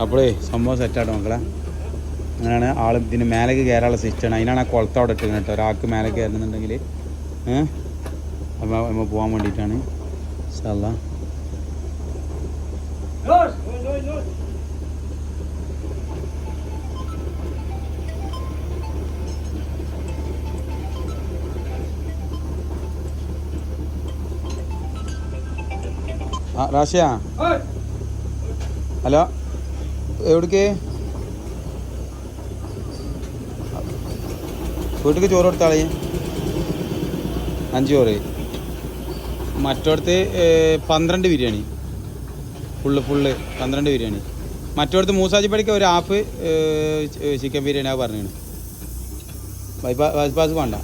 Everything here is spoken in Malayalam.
അപ്പോഴേ സംഭവം സെറ്റാട്ടോ മക്കളെ. അങ്ങനെയാണ് ആൾ ഇതിന് മേലേക്ക് കയറാനുള്ള സിസ്റ്റമാണ്. അതിനാണ് ആ കുളത്ത് അവിടെ ഇട്ടിരുന്നത് കേട്ടോ. ഒരാൾക്ക് മേലേക്ക് കയറുന്നുണ്ടെങ്കിൽ അപ്പോൾ നമ്മൾ പോകാൻ വേണ്ടിയിട്ടാണ്. ഇൻഷാ അല്ലാഹ്. റാഷിയ, ഹലോ, എവിടേക്ക്? വീട്ടിലേക്ക് ചോറ് കൊടുത്താളേ. 5 ചോറ്. മറ്റോടത്ത് 12 ബിരിയാണി. ഫുള്ള് 12 ബിരിയാണി. മറ്റോടത്ത് മൂസാജിപ്പടിക്ക് ഒരു ഹാഫ് ചിക്കൻ ബിരിയാണി. അത് പറഞ്ഞു. ബൈപ്പാസ് വേണ്ട.